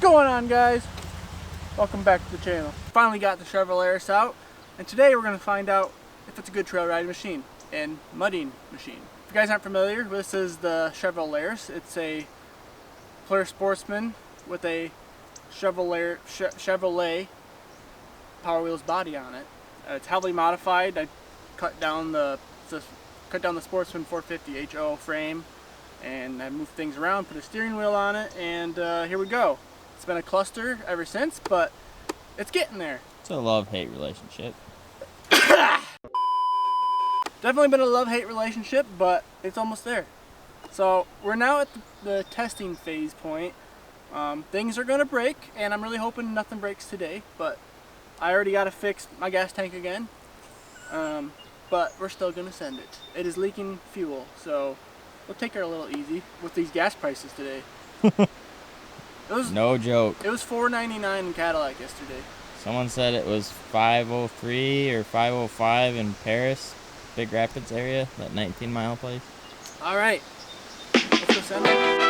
going on, guys? Welcome back to the channel. Finally got the Chevrolet out, and today we're going to find out if it's a good trail riding machine and mudding machine. If you guys aren't familiar, this is the Chevrolet. It's a Polaris Sportsman with a Chevrolet Power Wheels body on it. It's heavily modified. I cut down the Sportsman 450 HO frame, and I moved things around, put a steering wheel on it, and here we go. It's been a cluster ever since, but it's getting there. It's a love-hate relationship. Definitely been a love-hate relationship, but it's almost there. So we're now at the testing phase point. Things are going to break, and I'm really hoping nothing breaks today, but I already got to fix my gas tank again. But we're still going to send it. It is leaking fuel, so we'll take her a little easy with these gas prices today. No joke. It was $4.99 in Cadillac yesterday. Someone said it was $5.03 or $5.05 in Paris, Big Rapids area, that 19-mile place. All right, let's go send it.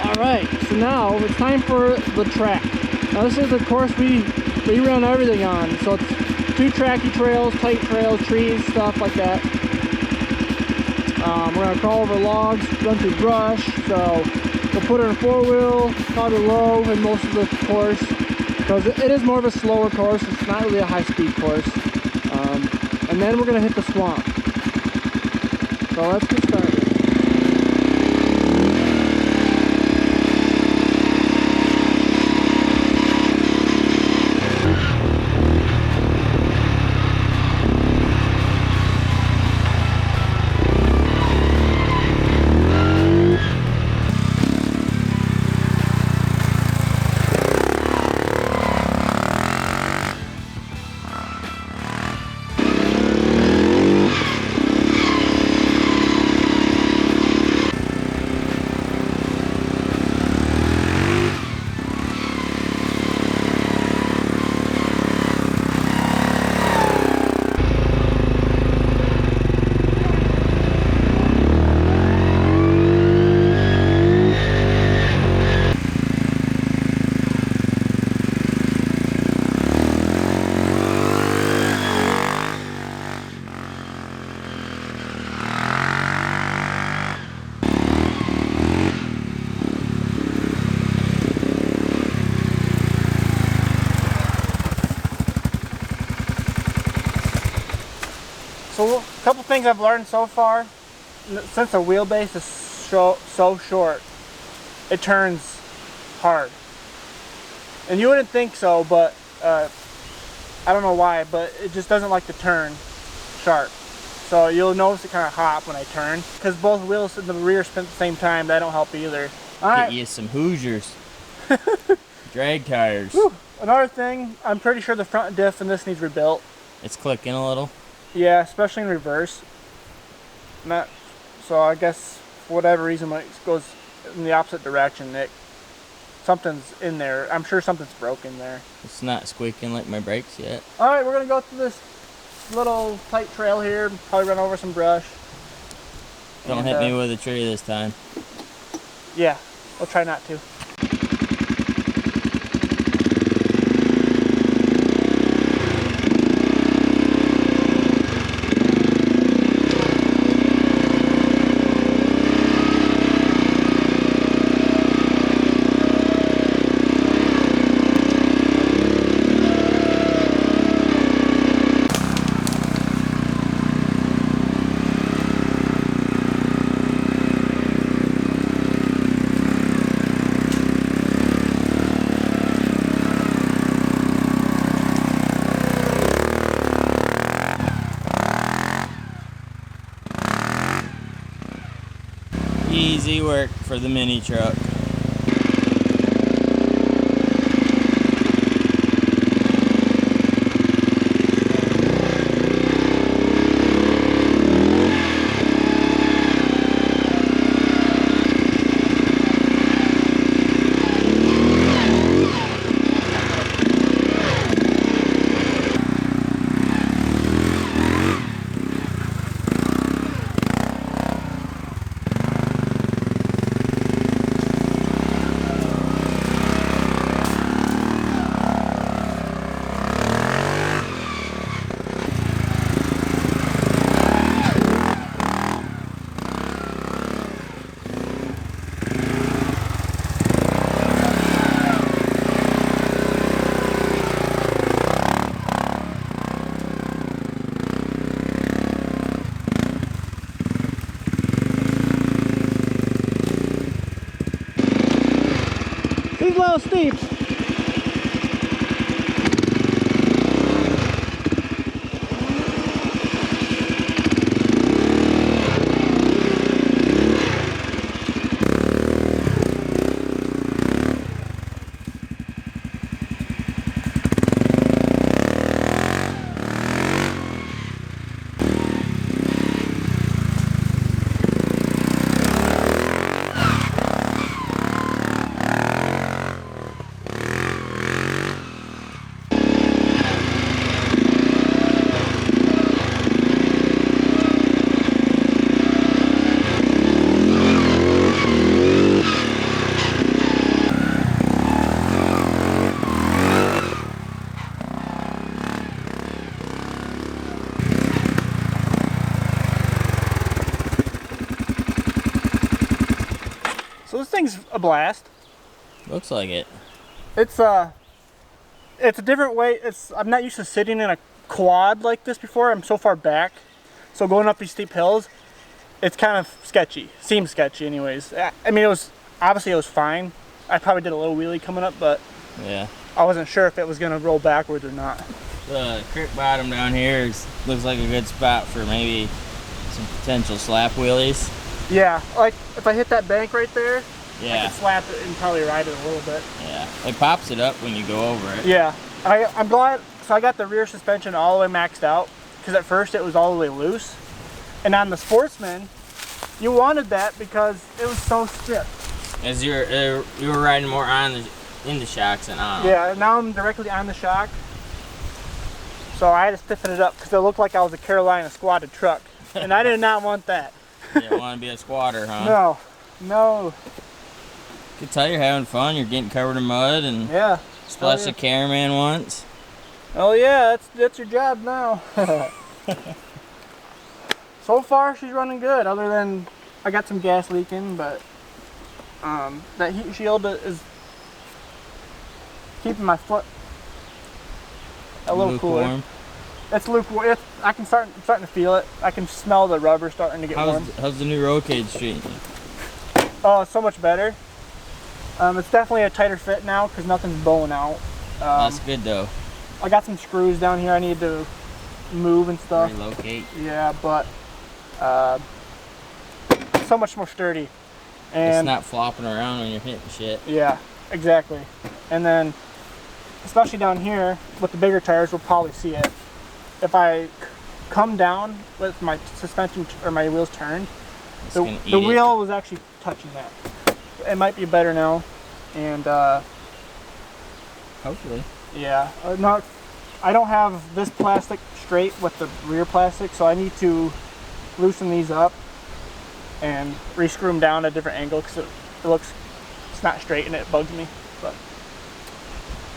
Alright, so now it's time for the track. Now this is the course we run everything on. So it's 2 tracky trails, tight trails, trees, stuff like that. We're going to crawl over logs, run through brush, so we'll put it in a 4-wheel, probably low in most of the course, because it is more of a slower course. It's not really a high-speed course. And then we're going to hit the swamp. So let's get started. So a couple things I've learned so far, since the wheelbase is so short, it turns hard. And you wouldn't think so, but I don't know why, but it just doesn't like to turn sharp. So you'll notice it kind of hop when I turn, because both wheels in the rear spin at the same time. That don't help either. All right. Get you some Hoosiers. Drag tires. Whew. Another thing, I'm pretty sure the front diff in this needs rebuilt. It's clicking a little. Yeah, especially in reverse. So I guess for whatever reason when it goes in the opposite direction, something's in there. I'm sure something's broken there. It's not squeaking like my brakes yet. Alright, we're going to go through this little tight trail here, probably run over some brush. Don't hit me with a tree this time. Yeah, we'll try not to. Easy work for the mini truck. These little steep. So this thing's a blast. Looks like it. It's a different way. I'm not used to sitting in a quad like this before. I'm so far back. So going up these steep hills, it's kind of sketchy. Seems sketchy anyways. I mean, it was fine. I probably did a little wheelie coming up, but Yeah. I wasn't sure if it was gonna roll backwards or not. The creek bottom down here looks like a good spot for maybe some potential slap wheelies. Yeah, like if I hit that bank right there, I Yeah. could slap it and probably ride it a little bit. Yeah. It pops it up when you go over it. Yeah, I'm glad. So I got the rear suspension all the way maxed out because at first it was all the way loose. And on the Sportsman, you wanted that because it was so stiff. As you were riding more in the shocks than on 'em. Yeah, now I'm directly on the shock. So I had to stiffen it up because it looked like I was a Carolina squatted truck. And I did not want that. You don't want to be a squatter, huh? No, no. You can tell you're having fun. You're getting covered in mud and Yeah. splashed a cameraman once. Oh yeah, that's your job now. So far she's running good, other than I got some gas leaking, but that heat shield is keeping my foot a little cooler. Lukewarm. It's lukewarm. I'm starting to feel it. I can smell the rubber starting to get warm. How's the new roll cage treating you? Oh, it's so much better. It's definitely a tighter fit now because nothing's bowing out. That's good though. I got some screws down here I need to move and stuff. Relocate. Yeah, but so much more sturdy. And It's not flopping around when you're hitting shit. yeah, exactly. And then, especially down here with the bigger tires, we'll probably see it. If I come down with my suspension or my wheels turned, It's the gonna eat it. wheel was actually touching that. It might be better now, and Hopefully. yeah, no, I don't have this plastic straight with the rear plastic, so I need to loosen these up and re-screw them down at a different angle because it's not straight and it bugs me. But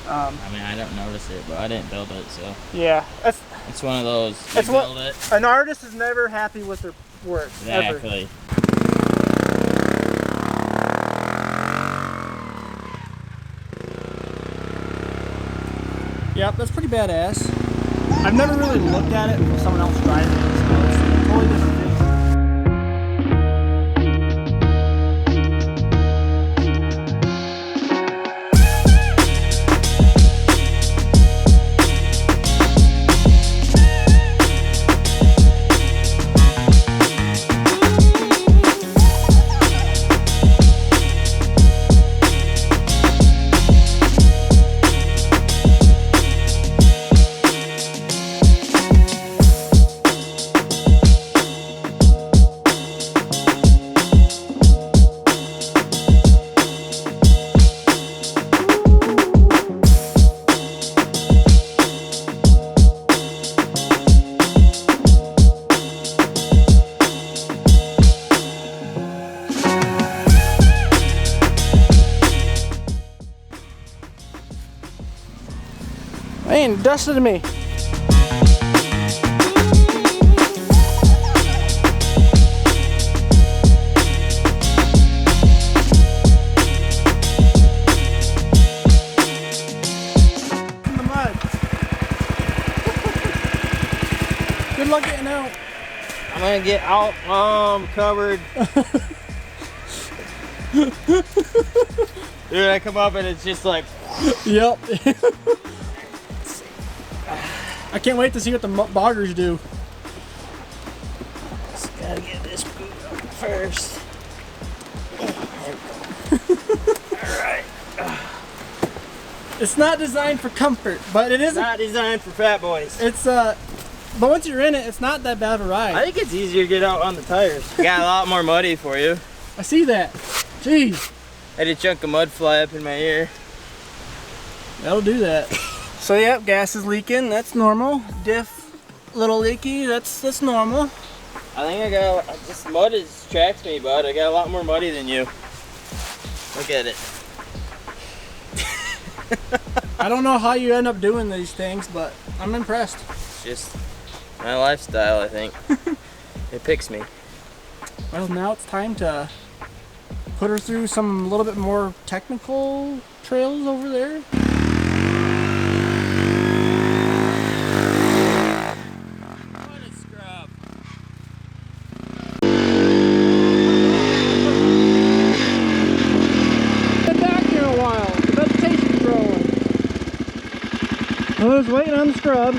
I mean, I don't notice it, but I didn't build it, so yeah, it's one of those. You It's what- build it. an artist is never happy with their work. Ever. Exactly. Yep, that's pretty badass. I've never really looked at it with someone else driving it, so it's a totally different feeling. Dang, dusted me. In the mud. Good luck getting out. I'm gonna get out. I'm covered. Dude, I come up and it's just like. Yep. I can't wait to see what the boggers do. Just gotta get this boot up first. Alright. It's not designed for comfort, but it is Not designed for fat boys. It's but once you're in it, it's not that bad of a ride. I think it's easier to get out on the tires. Got a lot more muddy for you. I see that. Jeez. I had a chunk of mud fly up in my ear. That'll do that. So yep, gas is leaking. That's normal. Diff, a little leaky. That's normal. I think I got this mud tracks me, bud. I got a lot more muddy than you. Look at it. I don't know how you end up doing these things, but I'm impressed. It's just my lifestyle, I think. It picks me. Well, now it's time to put her through some little bit more technical trails over there. I was waiting on the scrub.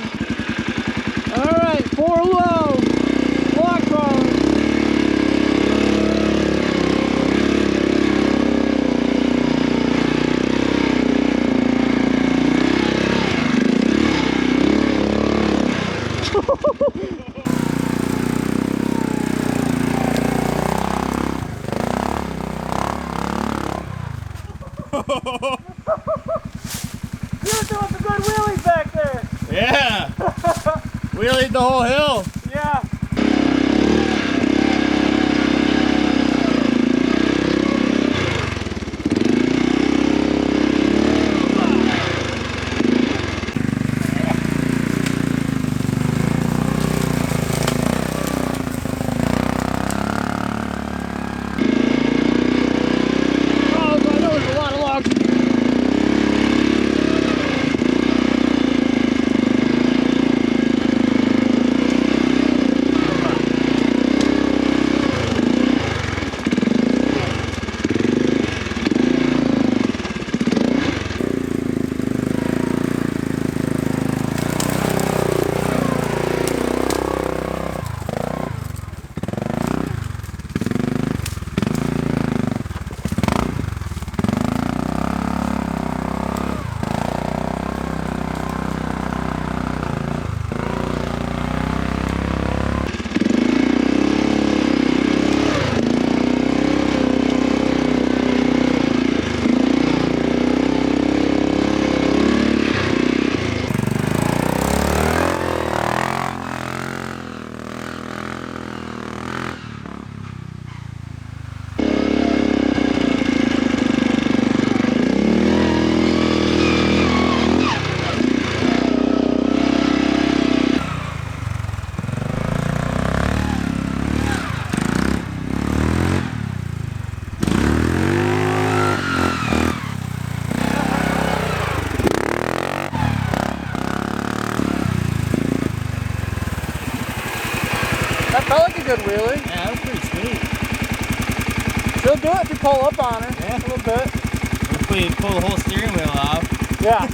Alright, 4 low. Block phone. You're doing some good wheelies back there. Yeah! Wheelied the whole hill. Yeah. That felt like a good wheelie. Yeah, that was pretty sweet. She'll do it if you pull up on her. Yeah. A little bit. If we pull the whole steering wheel off. Yeah.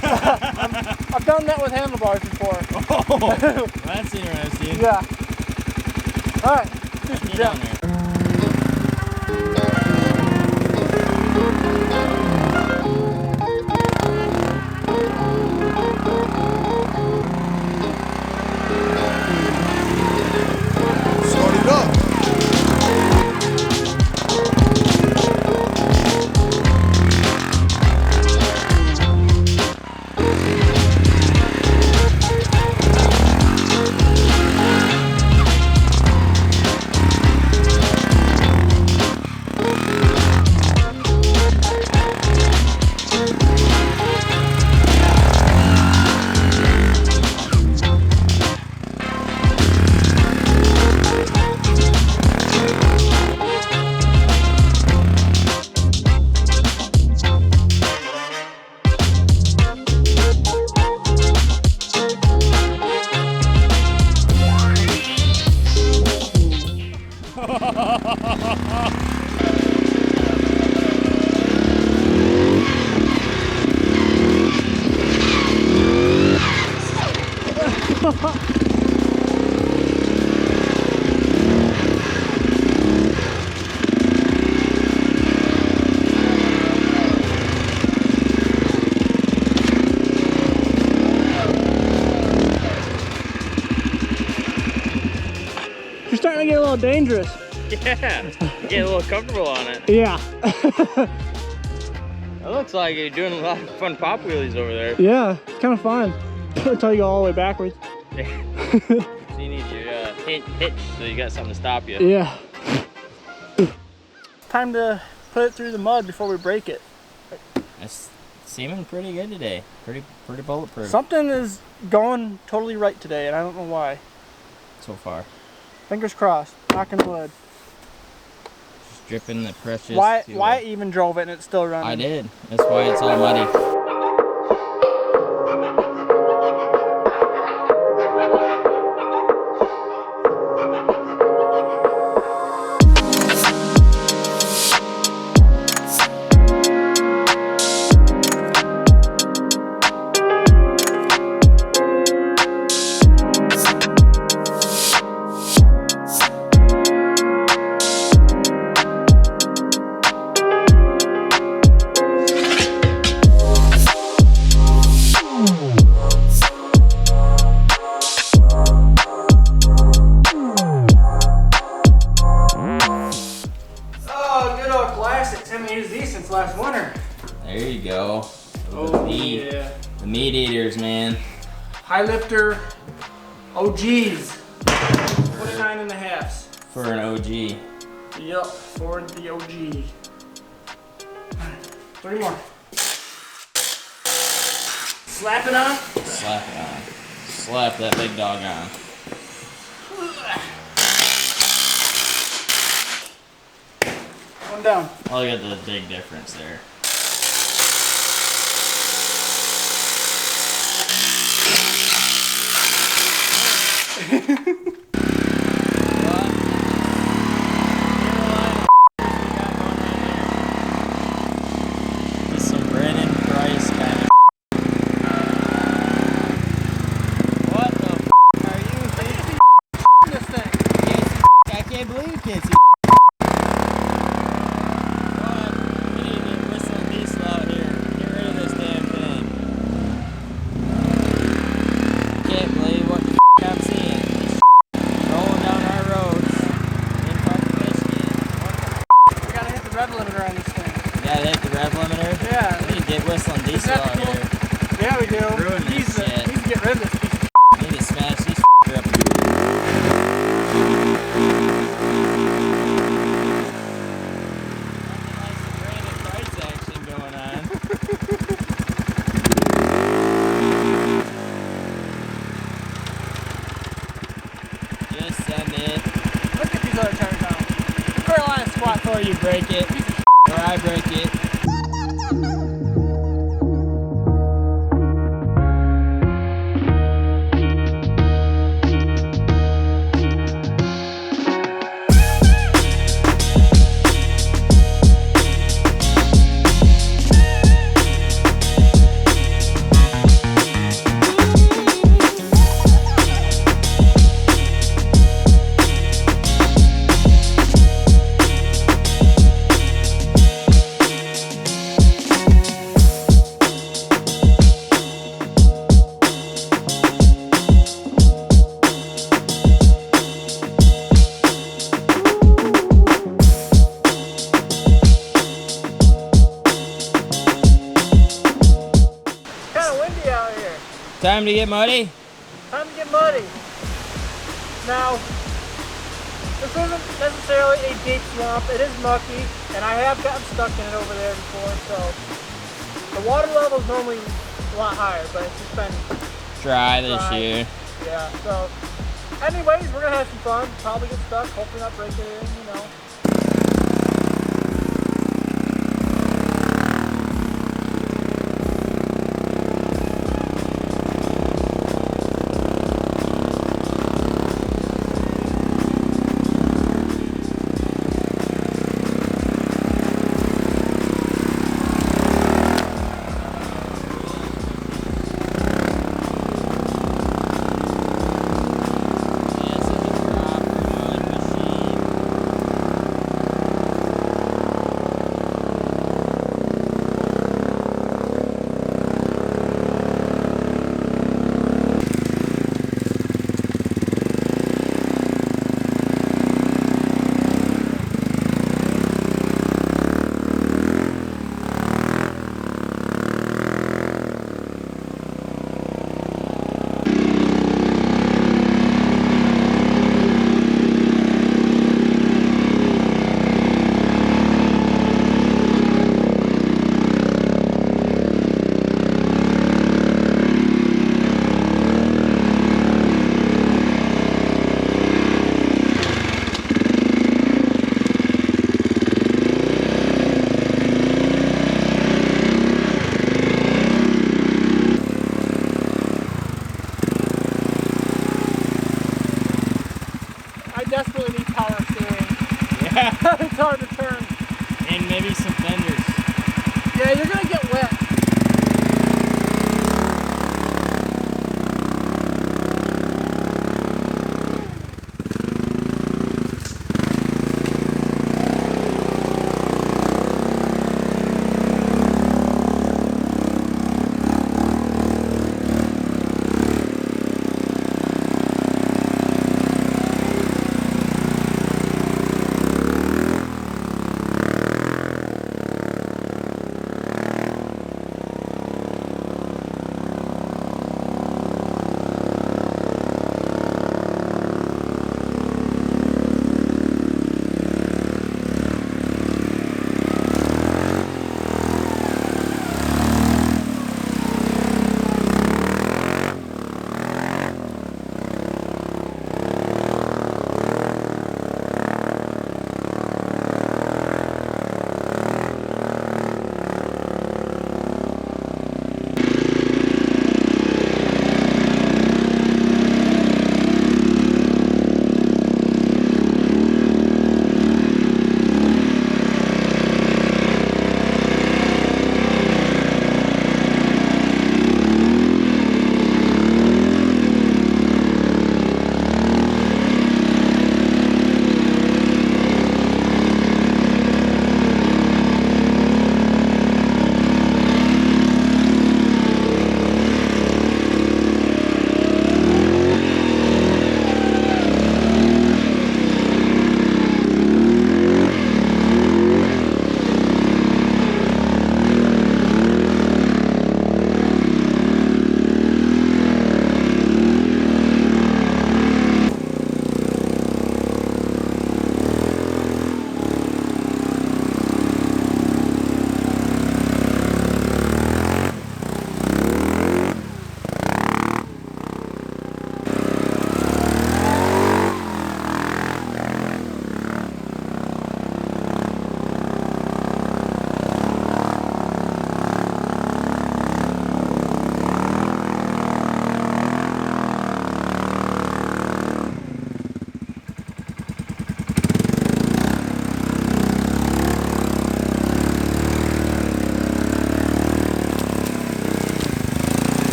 I've done that with handlebars before. Oh, that's interesting. Yeah. Alright, do some Get down jump. there. Start it up. starting to get a little dangerous. Yeah, getting a little comfortable on it. Yeah. It looks like you're doing a lot of fun pop wheelies over there. Yeah, it's kind of fun until you go all the way backwards. So you need your hitch so you got something to stop you. Yeah. Time to put it through the mud before we break it. It's seeming pretty good today. Pretty bulletproof. Something is going totally right today, and I don't know why. So far. Fingers crossed. Knocking wood. Just dripping the precious. Why even drove it and it's still running? I did. That's why it's all muddy. Last winter. There you go. Oh yeah. The meat eaters, man. High lifter OGs. 29 and a halves. For an OG. Yep, for the OG. 3 more. Slap it on. Slap it on. Slap that big dog on. One down. Oh, look at the big difference there. Just some Brennan Price kind of. What the are you thinking? This thing. I can't believe you can't see. Whistling diesel out here. Yeah, we do. Ruin He's this shit. Need to get rid of this piece of I need to smash these up. Nice Brandon Price action going on. Just send it. Let's get these other tires down. Carolina squat before you break it, or I break it. Time to get muddy? Time to get muddy. Now, this isn't necessarily a deep swamp. It is mucky, and I have gotten stuck in it over there before, so the water level is normally a lot higher, but it's just been dry this year. Yeah, so anyways, we're going to have some fun. Probably get stuck, hopefully not break it in, you know. I desperately need power steering. Yeah. It's hard to turn. And maybe some fenders. Yeah, you're gonna get wet.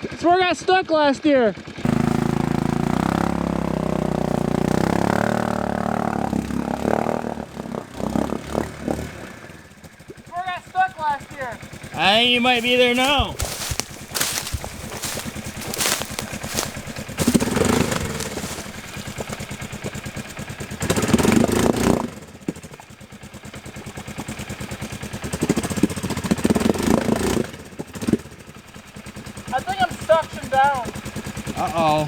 That's where I got stuck last year. That's where I got stuck last year. I think you might be there now. I think I'm suctioned down. Uh-oh.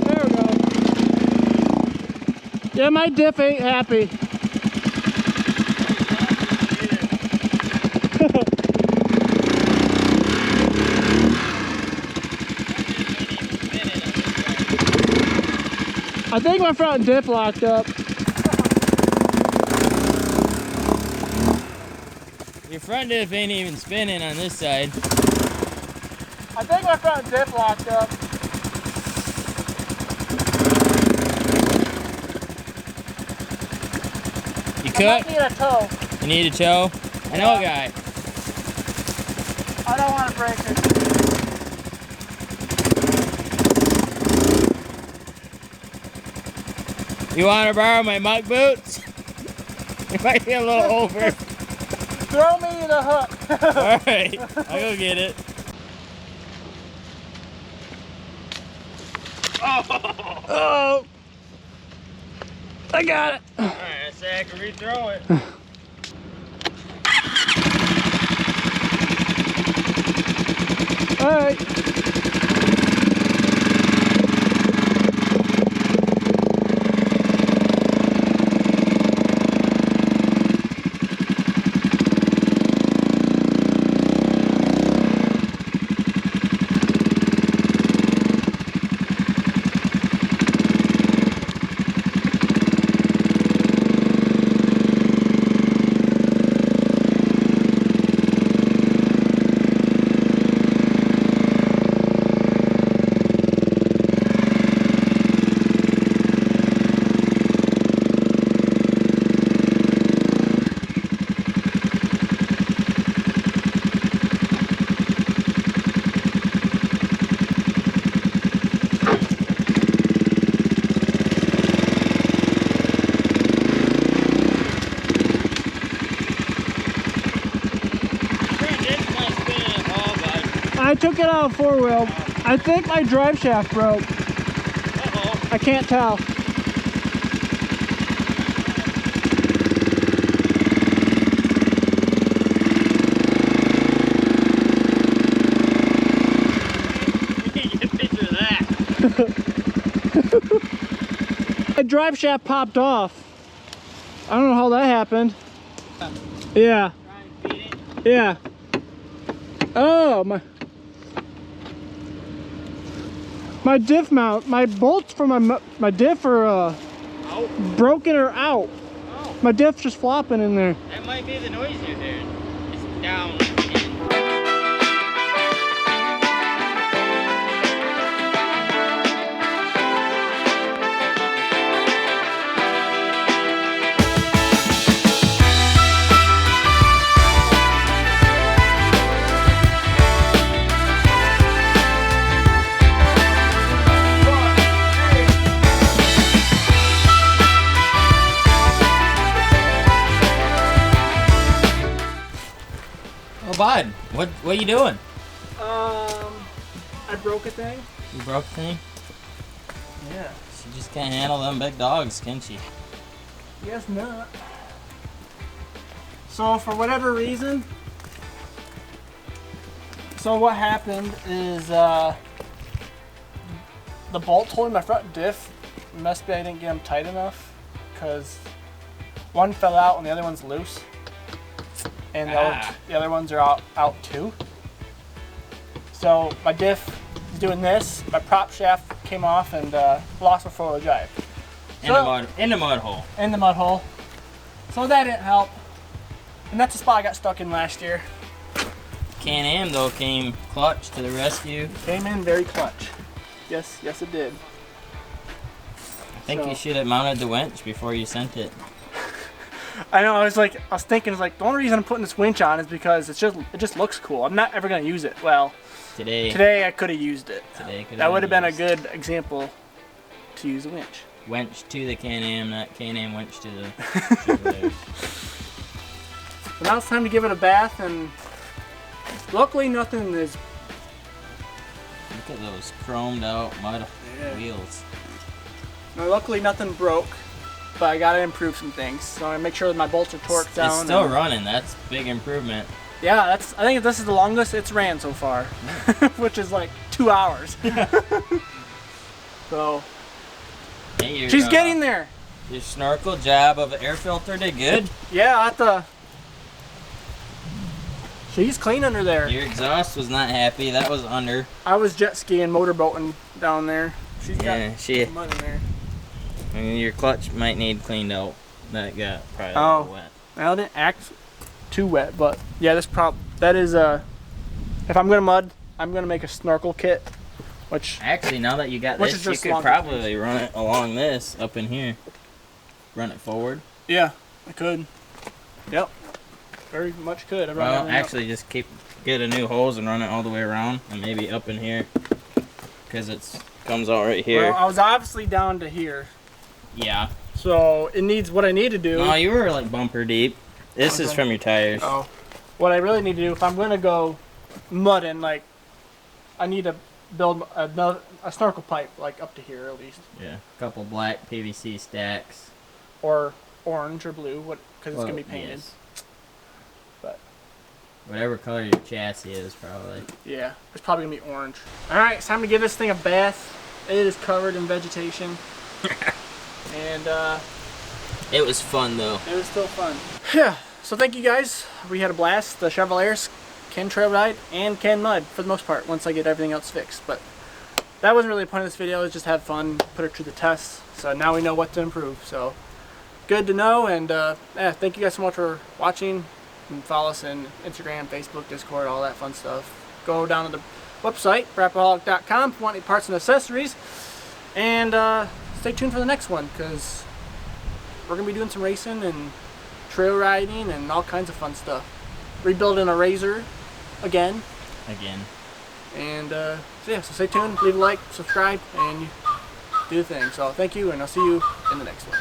There we go. Yeah, my diff ain't happy. I think my front diff locked up. Your front diff ain't even spinning on this side. I think my front diff locked up. You I might cook? need a tow. You need a tow? I know a guy. I don't want to break it. You want to borrow my muck boots? It might be a little over. Throw me the hook. Alright, I'll go get it. Oh, I got it. Alright, let's say I can re-throw it. All right. I took it out of 4-wheel. I think my drive shaft broke. Uh-oh. I can't tell. Get a picture of that. My drive shaft popped off. I don't know how that happened. Yeah. Yeah. Oh, my diff mount, my bolts for my diff are broken or out. Oh, My diff's just flopping in there. that might be the noise you're hearing. It's down. Oh, bud, what you doing? I broke a thing. You broke the thing? Yeah. She just can't handle them big dogs, can she? Guess not. So for whatever reason, so what happened is the bolts holding my front diff, must be I didn't get them tight enough because one fell out and the other one's loose. And the other ones are out too. So my diff is doing this. My prop shaft came off and lost my 4-wheel drive. In the mud hole. In the mud hole. So that didn't help. And that's the spot I got stuck in last year. Can-Am though came clutch to the rescue. Came in very clutch. Yes, it did. I think you should have mounted the winch before you sent it. I know. I was thinking, the only reason I'm putting this winch on is because it just looks cool. I'm not ever gonna use it. Well, today I could have used it. That would have been a good example to use a winch. Winch to the Can-Am, not Can-Am winch to the Chevrolet. So now it's time to give it a bath, and luckily nothing is. Look at those chromed out mud wheels. No, luckily nothing broke. But I gotta improve some things, so I make sure that my bolts are torqued down. It's still running. That's big improvement. Yeah, I think this is the longest it's ran so far, which is like 2 hours. So hey, she's getting there. Your snorkel job of air filter did good. Yeah, she's clean under there. Your exhaust was not happy. That was under. I was jet skiing, motorboating down there. She's got some mud in there. I mean, your clutch might need cleaned out. That got probably a little wet. Well, it didn't act too wet, but yeah, that is if I'm gonna mud, I'm gonna make a snorkel kit, which actually now that you got this, you could probably run it along this up in here. Run it forward. Yeah, I could. Yep, very much could. Well, actually, just get a new hose and run it all the way around, and maybe up in here, because it comes out right here. Well, I was obviously down to here. Yeah. So it needs what I need to do. No, you were like bumper deep. This is from your tires. Oh. What I really need to do, if I'm going to go mudding, I need to build a snorkel pipe, up to here at least. Yeah. A couple black PVC stacks. Or orange or blue, because it's going to be painted. Yes. But whatever color your chassis is, probably. Yeah, it's probably going to be orange. Alright, it's time to give this thing a bath. It is covered in vegetation. And it was fun though. It was still fun. Yeah. So thank you guys. We had a blast. The Chevrolets can trail ride and can mud for the most part once I get everything else fixed. But that wasn't really the point of this video. It was just have fun, put it to the test. So now we know what to improve. So good to know. And yeah, thank you guys so much for watching. And follow us on Instagram, Facebook, Discord, all that fun stuff. Go down to the website, Braapaholic.com, if you want any parts and accessories. And stay tuned for the next one, because we're going to be doing some racing and trail riding and all kinds of fun stuff. Rebuilding a Razor again. And so yeah, so stay tuned, leave a like, subscribe, and do the thing. So thank you, and I'll see you in the next one.